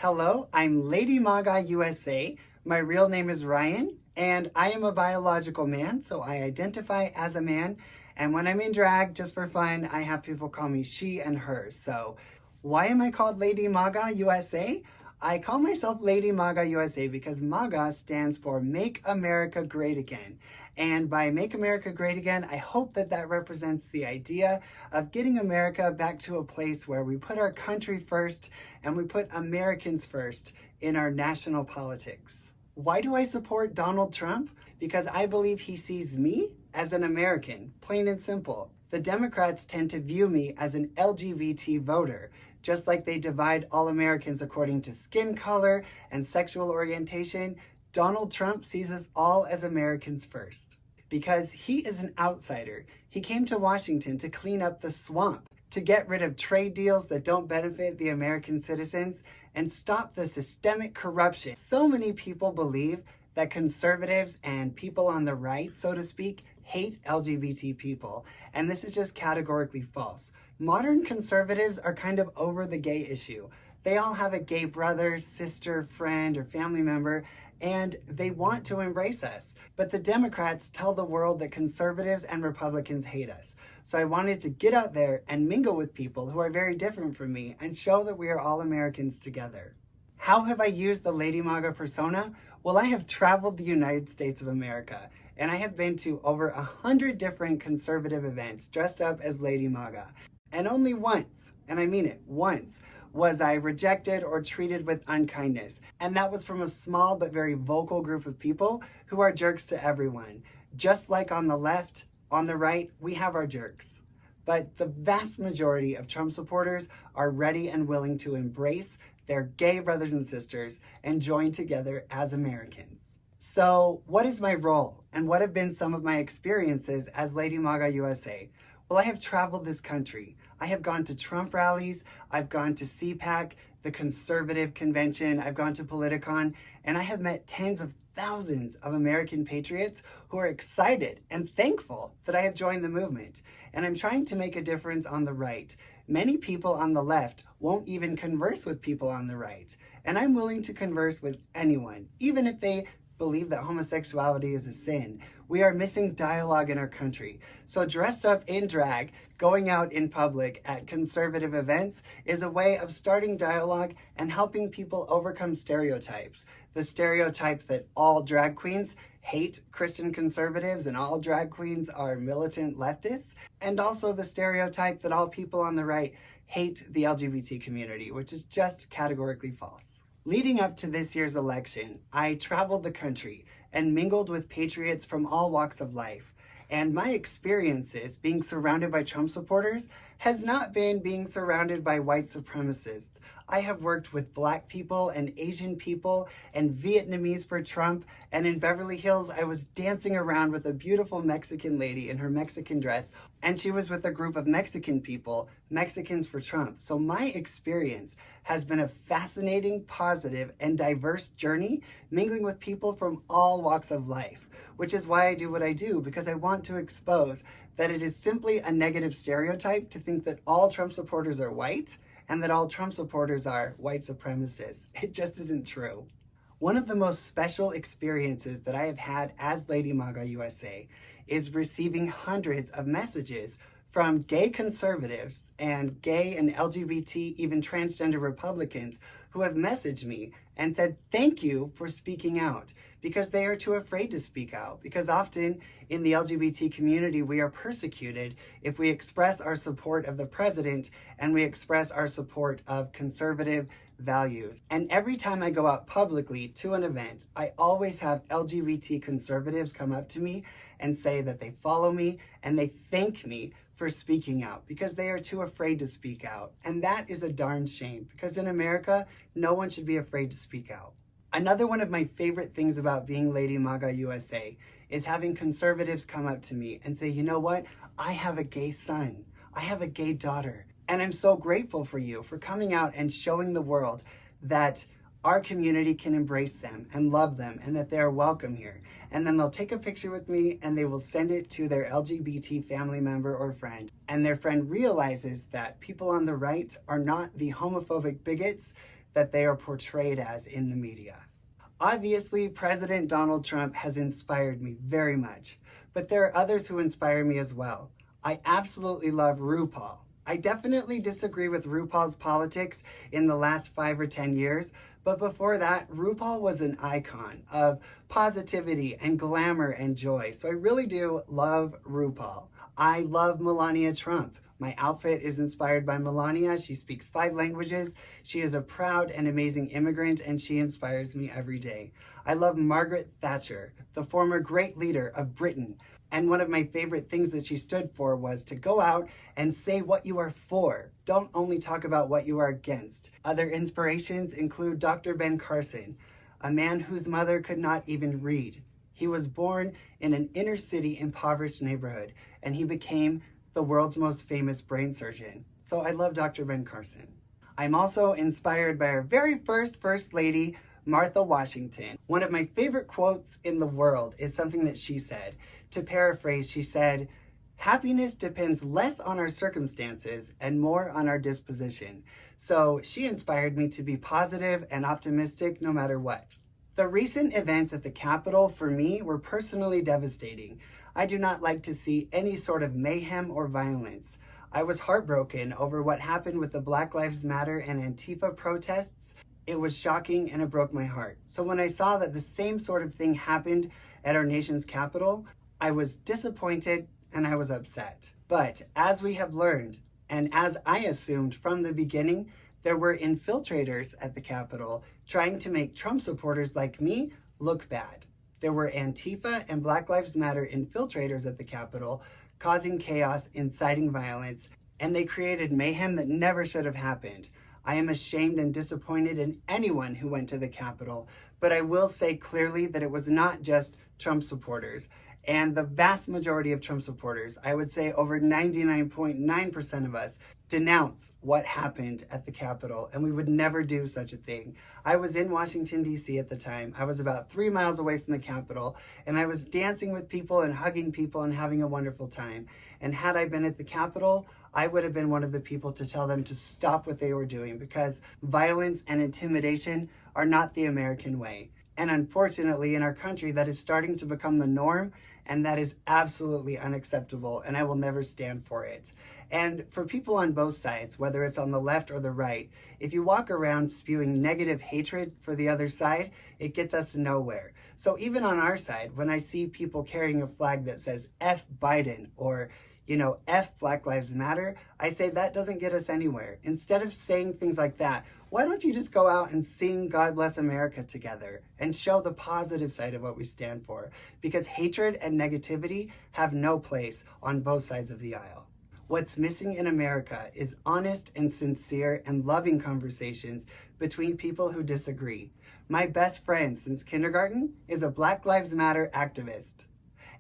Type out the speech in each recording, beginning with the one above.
Hello, I'm Lady Maga USA. My real name is Ryan, and I am a biological man, so I identify as a man. And when I'm in drag, just for fun, I have people call me she and her. So why am I called Lady Maga USA? I call myself Lady Maga USA because Maga stands for Make America Great Again. And by Make America Great Again, I hope that that represents the idea of getting America back to a place where we put our country first and we put Americans first in our national politics. Why do I support Donald Trump? Because I believe he sees me as an American, plain and simple. The Democrats tend to view me as an LGBT voter, just like they divide all Americans according to skin color and sexual orientation. Donald Trump sees us all as Americans first. Because he is an outsider. He came to Washington to clean up the swamp, to get rid of trade deals that don't benefit the American citizens, and stop the systemic corruption. So many people believe that conservatives and people on the right, so to speak, hate LGBT people, and this is just categorically false. Modern conservatives are kind of over the gay issue. They all have a gay brother, sister, friend, or family member, and they want to embrace us. But the Democrats tell the world that conservatives and Republicans hate us. So I wanted to get out there and mingle with people who are very different from me and show that we are all Americans together. How have I used the Lady Maga persona? Well, I have traveled the United States of America, and I have been to over 100 different conservative events dressed up as Lady Maga. And only once, and I mean it, once, was I rejected or treated with unkindness. And that was from a small but very vocal group of people who are jerks to everyone. Just like on the left, on the right, we have our jerks. But the vast majority of Trump supporters are ready and willing to embrace their gay brothers and sisters and join together as Americans. So what is my role and what have been some of my experiences as Lady Maga USA? Well, I have traveled this country. I have gone to Trump rallies, I've gone to CPAC, the conservative convention, I've gone to Politicon, and I have met tens of thousands of American patriots who are excited and thankful that I have joined the movement. And I'm trying to make a difference on the right. Many people on the left won't even converse with people on the right. And I'm willing to converse with anyone, even if they believe that homosexuality is a sin. We are missing dialogue in our country. So dressed up in drag, going out in public at conservative events is a way of starting dialogue and helping people overcome stereotypes. The stereotype that all drag queens hate Christian conservatives and all drag queens are militant leftists, and also the stereotype that all people on the right hate the LGBT community, which is just categorically false. Leading up to this year's election, I traveled the country and mingled with patriots from all walks of life. And my experiences being surrounded by Trump supporters has not been being surrounded by white supremacists. I have worked with Black people and Asian people and Vietnamese for Trump. And in Beverly Hills, I was dancing around with a beautiful Mexican lady in her Mexican dress. And she was with a group of Mexican people, Mexicans for Trump. So my experience has been a fascinating, positive, and diverse journey, mingling with people from all walks of life, which is why I do what I do, because I want to expose that it is simply a negative stereotype to think that all Trump supporters are white and that all Trump supporters are white supremacists. It just isn't true. One of the most special experiences that I have had as Lady Maga USA is receiving hundreds of messages from gay conservatives and gay and LGBT, even transgender Republicans who have messaged me and said, thank you for speaking out, because they are too afraid to speak out. Because often in the LGBT community, we are persecuted if we express our support of the president and we express our support of conservative values. And every time I go out publicly to an event, I always have LGBT conservatives come up to me and say that they follow me and they thank me for speaking out because they are too afraid to speak out. And that is a darn shame, because in America, no one should be afraid to speak out. Another one of my favorite things about being Lady Maga USA is having conservatives come up to me and say, you know what? I have a gay son. I have a gay daughter. And I'm so grateful for you for coming out and showing the world that our community can embrace them and love them and that they are welcome here. And then they'll take a picture with me and they will send it to their LGBT family member or friend. And their friend realizes that people on the right are not the homophobic bigots that they are portrayed as in the media. Obviously, President Donald Trump has inspired me very much, but there are others who inspire me as well. I absolutely love RuPaul. I definitely disagree with RuPaul's politics in the last 5 or 10 years, but before that, RuPaul was an icon of positivity and glamour and joy. So I really do love RuPaul. I love Melania Trump. My outfit is inspired by Melania. She speaks 5 languages. She is a proud and amazing immigrant, and she inspires me every day. I love Margaret Thatcher, the former great leader of Britain. And one of my favorite things that she stood for was to go out and say what you are for. Don't only talk about what you are against. Other inspirations include Dr. Ben Carson, a man whose mother could not even read. He was born in an inner city impoverished neighborhood, and he became the world's most famous brain surgeon. So I love Dr. Ben Carson. I'm also inspired by our very First Lady, Martha Washington. One of my favorite quotes in the world is something that she said. To paraphrase, she said, "Happiness depends less on our circumstances and more on our disposition." So she inspired me to be positive and optimistic no matter what. The recent events at the Capitol for me were personally devastating. I do not like to see any sort of mayhem or violence. I was heartbroken over what happened with the Black Lives Matter and Antifa protests. It was shocking and it broke my heart. So when I saw that the same sort of thing happened at our nation's capital, I was disappointed and I was upset. But as we have learned, and as I assumed from the beginning, there were infiltrators at the Capitol trying to make Trump supporters like me look bad. There were Antifa and Black Lives Matter infiltrators at the Capitol causing chaos, inciting violence, and they created mayhem that never should have happened. I am ashamed and disappointed in anyone who went to the Capitol, but I will say clearly that it was not just Trump supporters. And the vast majority of Trump supporters, I would say over 99.9% of us, denounce what happened at the Capitol, and we would never do such a thing. I was in Washington, D.C. at the time. I was about 3 miles away from the Capitol, and I was dancing with people and hugging people and having a wonderful time. And had I been at the Capitol, I would have been one of the people to tell them to stop what they were doing, because violence and intimidation are not the American way. And unfortunately, in our country, that is starting to become the norm, and that is absolutely unacceptable, and I will never stand for it. And for people on both sides, whether it's on the left or the right, if you walk around spewing negative hatred for the other side, it gets us nowhere. So even on our side, when I see people carrying a flag that says F Biden or F Black Lives Matter, I say that doesn't get us anywhere. Instead of saying things like that, why don't you just go out and sing God Bless America together and show the positive side of what we stand for? Because hatred and negativity have no place on both sides of the aisle. What's missing in America is honest and sincere and loving conversations between people who disagree. My best friend since kindergarten is a Black Lives Matter activist,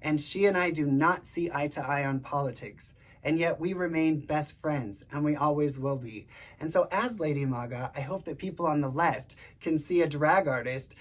and she and I do not see eye to eye on politics. And yet we remain best friends, and we always will be. And so as Lady Maga, I hope that people on the left can see a drag artist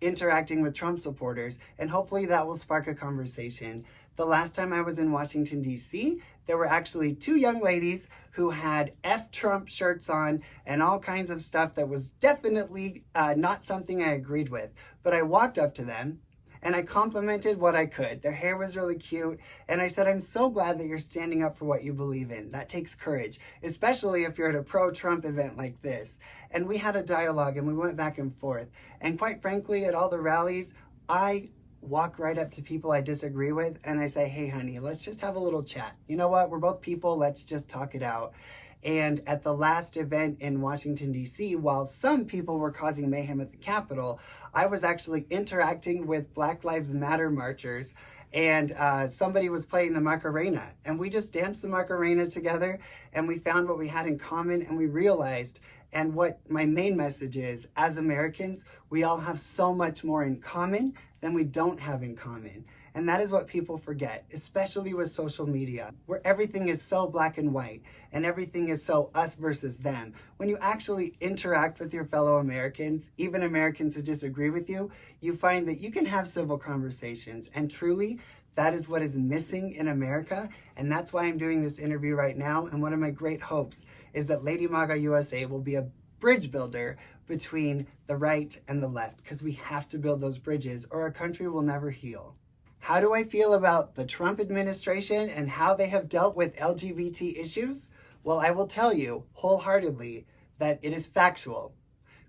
interacting with Trump supporters, and hopefully that will spark a conversation. The last time I was in Washington, D.C., there were actually 2 young ladies who had F Trump shirts on and all kinds of stuff that was definitely not something I agreed with. But I walked up to them, and I complimented what I could. Their hair was really cute. And I said, I'm so glad that you're standing up for what you believe in. That takes courage, especially if you're at a pro-Trump event like this. And we had a dialogue and we went back and forth. And quite frankly, at all the rallies, I walk right up to people I disagree with and I say, hey, honey, let's just have a little chat. You know what? We're both people. Let's just talk it out. And at the last event in Washington, D.C., while some people were causing mayhem at the Capitol, I was actually interacting with Black Lives Matter marchers, and somebody was playing the Macarena, and we just danced the Macarena together, and we found what we had in common, and we realized, and what my main message is, as Americans, we all have so much more in common than we don't have in common. And that is what people forget, especially with social media, where everything is so black and white and everything is so us versus them. When you actually interact with your fellow Americans, even Americans who disagree with you, you find that you can have civil conversations. And truly, that is what is missing in America. And that's why I'm doing this interview right now. And one of my great hopes is that Lady Maga USA will be a bridge builder between the right and the left, because we have to build those bridges or our country will never heal. How do I feel about the Trump administration and how they have dealt with LGBT issues? Well, I will tell you wholeheartedly that it is factual.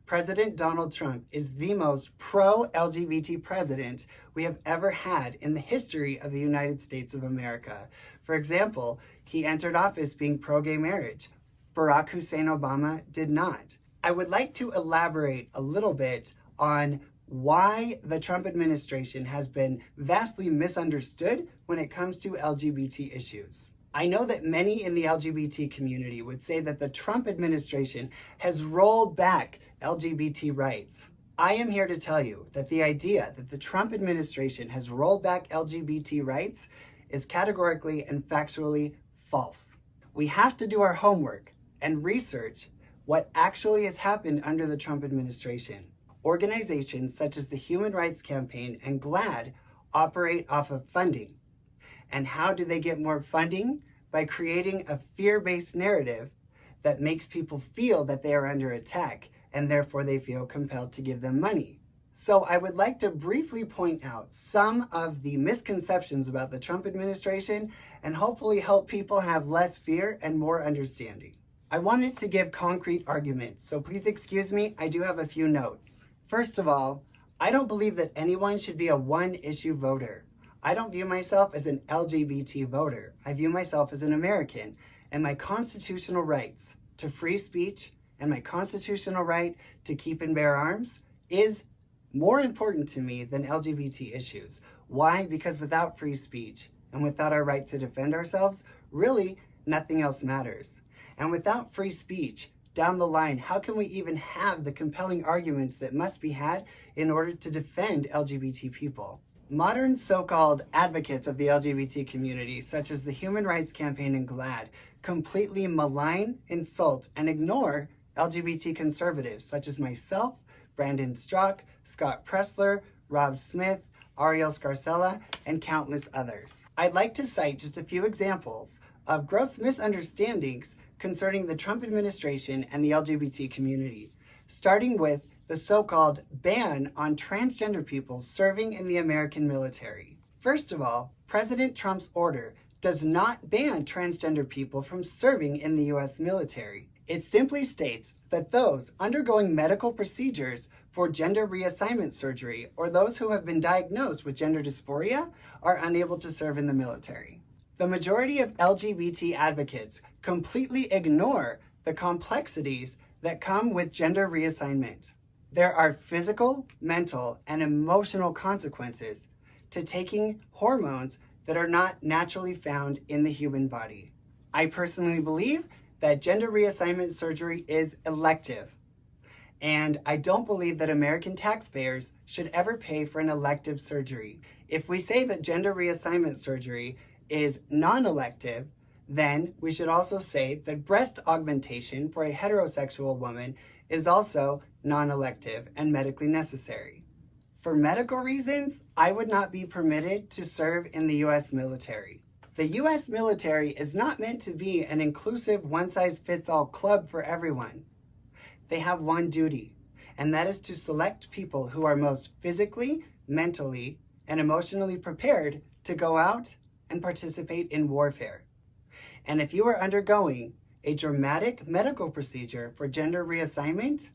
President Donald Trump is the most pro-LGBT president we have ever had in the history of the United States of America. For example, he entered office being pro-gay marriage. Barack Hussein Obama did not. I would like to elaborate a little bit on why the Trump administration has been vastly misunderstood when it comes to LGBT issues. I know that many in the LGBT community would say that the Trump administration has rolled back LGBT rights. I am here to tell you that the idea that the Trump administration has rolled back LGBT rights is categorically and factually false. We have to do our homework and research what actually has happened under the Trump administration. Organizations such as the Human Rights Campaign and GLAAD operate off of funding. And how do they get more funding? By creating a fear-based narrative that makes people feel that they are under attack and therefore they feel compelled to give them money. So I would like to briefly point out some of the misconceptions about the Trump administration and hopefully help people have less fear and more understanding. I wanted to give concrete arguments, so please excuse me, I do have a few notes. First of all, I don't believe that anyone should be a one-issue voter. I don't view myself as an LGBT voter. I view myself as an American, and my constitutional rights to free speech and my constitutional right to keep and bear arms is more important to me than LGBT issues. Why? Because without free speech and without our right to defend ourselves, really nothing else matters. And without free speech, down the line, how can we even have the compelling arguments that must be had in order to defend LGBT people? Modern so-called advocates of the LGBT community, such as the Human Rights Campaign and GLAAD, completely malign, insult, and ignore LGBT conservatives, such as myself, Brandon Strzok, Scott Pressler, Rob Smith, Ariel Scarcella, and countless others. I'd like to cite just a few examples of gross misunderstandings concerning the Trump administration and the LGBT community, starting with the so-called ban on transgender people serving in the American military. First of all, President Trump's order does not ban transgender people from serving in the U.S. military. It simply states that those undergoing medical procedures for gender reassignment surgery or those who have been diagnosed with gender dysphoria are unable to serve in the military. The majority of LGBT advocates completely ignore the complexities that come with gender reassignment. There are physical, mental, and emotional consequences to taking hormones that are not naturally found in the human body. I personally believe that gender reassignment surgery is elective, and I don't believe that American taxpayers should ever pay for an elective surgery. If we say that gender reassignment surgery is non-elective, then we should also say that breast augmentation for a heterosexual woman is also non-elective and medically necessary. For medical reasons, I would not be permitted to serve in the U.S. military. The U.S. military is not meant to be an inclusive one-size-fits-all club for everyone. They have one duty, and that is to select people who are most physically, mentally, and emotionally prepared to go out and participate in warfare. And if you are undergoing a dramatic medical procedure for gender reassignment,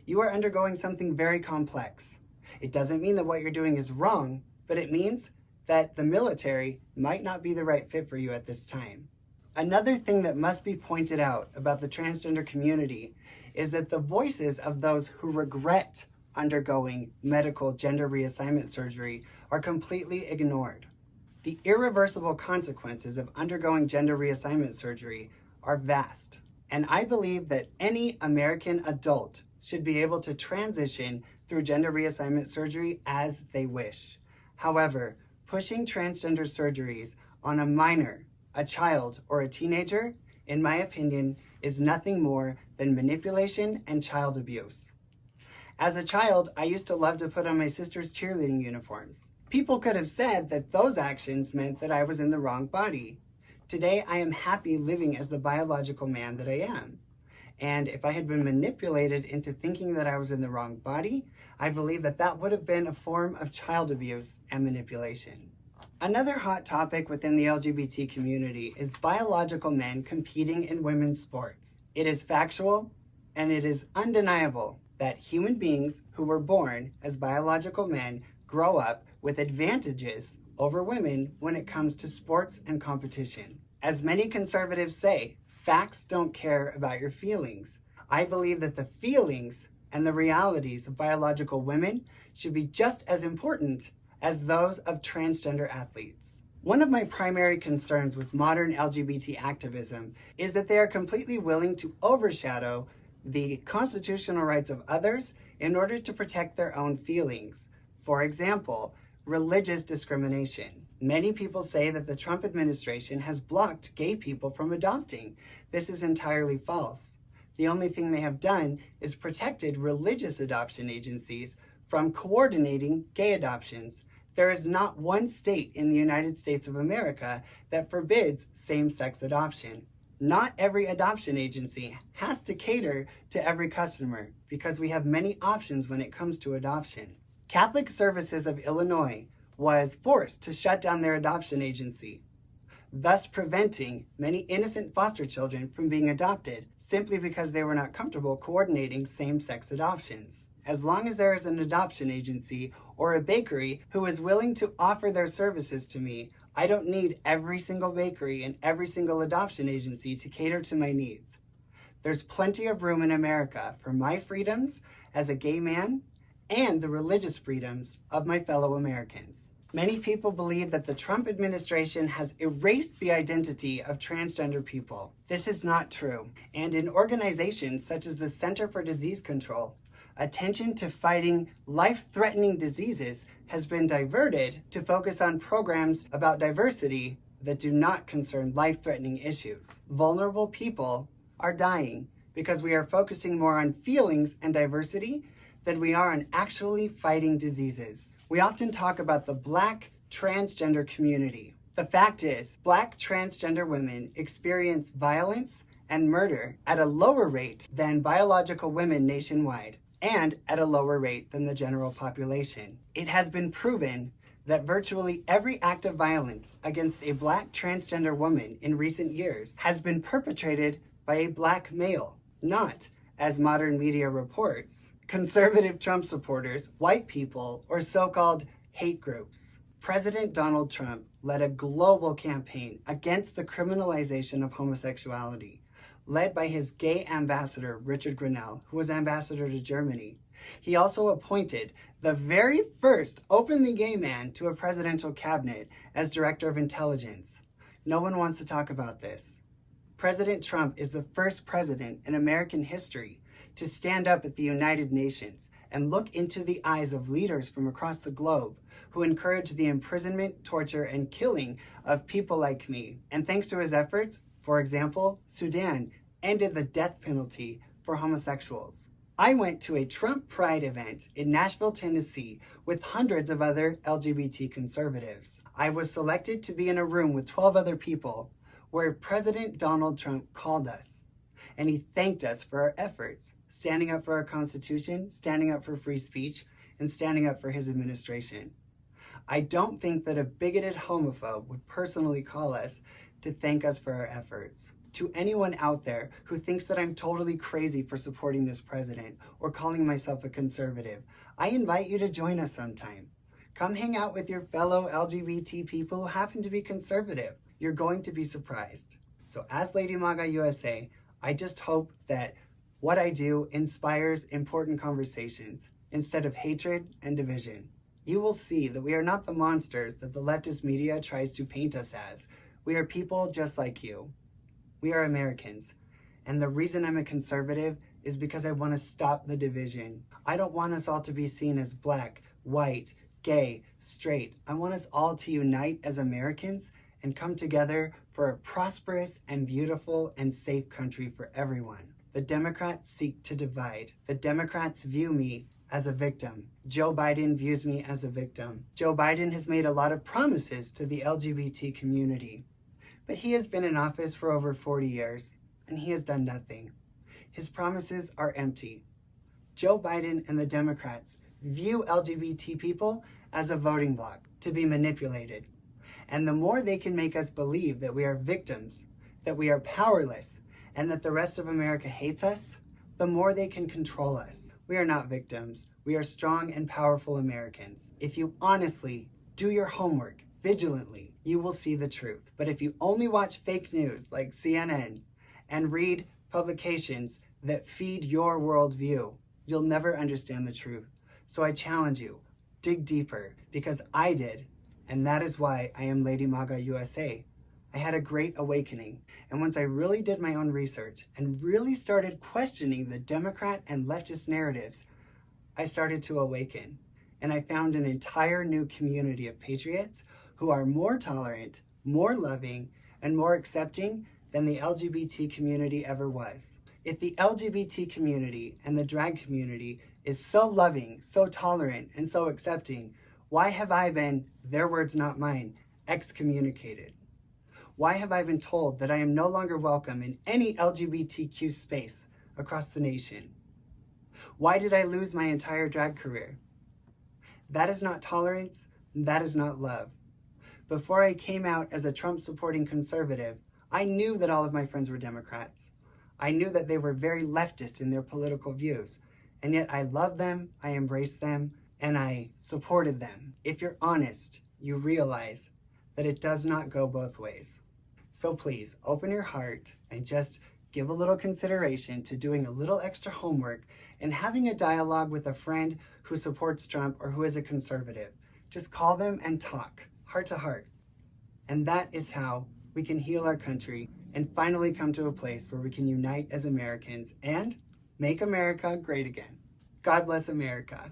you are undergoing something very complex. It doesn't mean that what you're doing is wrong, but it means that the military might not be the right fit for you at this time. Another thing that must be pointed out about the transgender community is that the voices of those who regret undergoing medical gender reassignment surgery are completely ignored. The irreversible consequences of undergoing gender reassignment surgery are vast, and I believe that any American adult should be able to transition through gender reassignment surgery as they wish. However, pushing transgender surgeries on a minor, a child, or a teenager, in my opinion, is nothing more than manipulation and child abuse. As a child, I used to love to put on my sister's cheerleading uniforms. People could have said that those actions meant that I was in the wrong body. Today, I am happy living as the biological man that I am. And if I had been manipulated into thinking that I was in the wrong body, I believe that that would have been a form of child abuse and manipulation. Another hot topic within the LGBT community is biological men competing in women's sports. It is factual and it is undeniable that human beings who were born as biological men grow up with advantages over women when it comes to sports and competition. As many conservatives say, facts don't care about your feelings. I believe that the feelings and the realities of biological women should be just as important as those of transgender athletes. One of my primary concerns with modern LGBT activism is that they are completely willing to overshadow the constitutional rights of others in order to protect their own feelings. For example, religious discrimination. Many people say that the Trump administration has blocked gay people from adopting. This is entirely false. The only thing they have done is protected religious adoption agencies from coordinating gay adoptions. There is not one state in the United States of America that forbids same-sex adoption. Not every adoption agency has to cater to every customer because we have many options when it comes to adoption. Catholic Services of Illinois was forced to shut down their adoption agency, thus preventing many innocent foster children from being adopted simply because they were not comfortable coordinating same-sex adoptions. As long as there is an adoption agency or a bakery who is willing to offer their services to me, I don't need every single bakery and every single adoption agency to cater to my needs. There's plenty of room in America for my freedoms as a gay man and the religious freedoms of my fellow Americans. Many people believe that the Trump administration has erased the identity of transgender people. This is not true. And in organizations such as the Center for Disease Control, attention to fighting life-threatening diseases has been diverted to focus on programs about diversity that do not concern life-threatening issues. Vulnerable people are dying because we are focusing more on feelings and diversity than we are on actually fighting diseases. We often talk about the Black transgender community. The fact is, Black transgender women experience violence and murder at a lower rate than biological women nationwide, and at a lower rate than the general population. It has been proven that virtually every act of violence against a Black transgender woman in recent years has been perpetrated by a Black male, not, as modern media reports, conservative Trump supporters, white people, or so-called hate groups. President Donald Trump led a global campaign against the criminalization of homosexuality, led by his gay ambassador, Richard Grenell, who was ambassador to Germany. He also appointed the very first openly gay man to a presidential cabinet as director of intelligence. No one wants to talk about this. President Trump is the first president in American history to stand up at the United Nations and look into the eyes of leaders from across the globe who encourage the imprisonment, torture, and killing of people like me. And thanks to his efforts, for example, Sudan ended the death penalty for homosexuals. I went to a Trump Pride event in Nashville, Tennessee with hundreds of other LGBT conservatives. I was selected to be in a room with 12 other people where President Donald Trump called us, and he thanked us for our efforts, standing up for our Constitution, standing up for free speech, and standing up for his administration. I don't think that a bigoted homophobe would personally call us to thank us for our efforts. To anyone out there who thinks that I'm totally crazy for supporting this president or calling myself a conservative, I invite you to join us sometime. Come hang out with your fellow LGBT people who happen to be conservative. You're going to be surprised. So as Lady Maga USA, I just hope that what I do inspires important conversations instead of hatred and division. You will see that we are not the monsters that the leftist media tries to paint us as. We are people just like you. We are Americans. And the reason I'm a conservative is because I want to stop the division. I don't want us all to be seen as black, white, gay, straight. I want us all to unite as Americans and come together for a prosperous and beautiful and safe country for everyone. The Democrats seek to divide. The Democrats view me as a victim. Joe Biden views me as a victim. Joe Biden has made a lot of promises to the LGBT community, but he has been in office for over 40 years and he has done nothing. His promises are empty. Joe Biden and the Democrats view LGBT people as a voting bloc to be manipulated. And the more they can make us believe that we are victims, that we are powerless, and that the rest of America hates us, the more they can control us. We are not victims. We are strong and powerful Americans. If you honestly do your homework vigilantly, you will see the truth. But if you only watch fake news like CNN and read publications that feed your worldview, you'll never understand the truth. So I challenge you, dig deeper, because I did, and that is why I am Lady Maga USA. I had a great awakening, and once I really did my own research and really started questioning the Democrat and leftist narratives, I started to awaken, and I found an entire new community of patriots who are more tolerant, more loving, and more accepting than the LGBT community ever was. If the LGBT community and the drag community is so loving, so tolerant, and so accepting, why have I been, their words not mine, excommunicated? Why have I been told that I am no longer welcome in any LGBTQ space across the nation? Why did I lose my entire drag career? That is not tolerance, that is not love. Before I came out as a Trump-supporting conservative, I knew that all of my friends were Democrats. I knew that they were very leftist in their political views, and yet I loved them, I embraced them, and I supported them. If you're honest, you realize that it does not go both ways. So please, open your heart and just give a little consideration to doing a little extra homework and having a dialogue with a friend who supports Trump or who is a conservative. Just call them and talk, heart to heart. And that is how we can heal our country and finally come to a place where we can unite as Americans and make America great again. God bless America.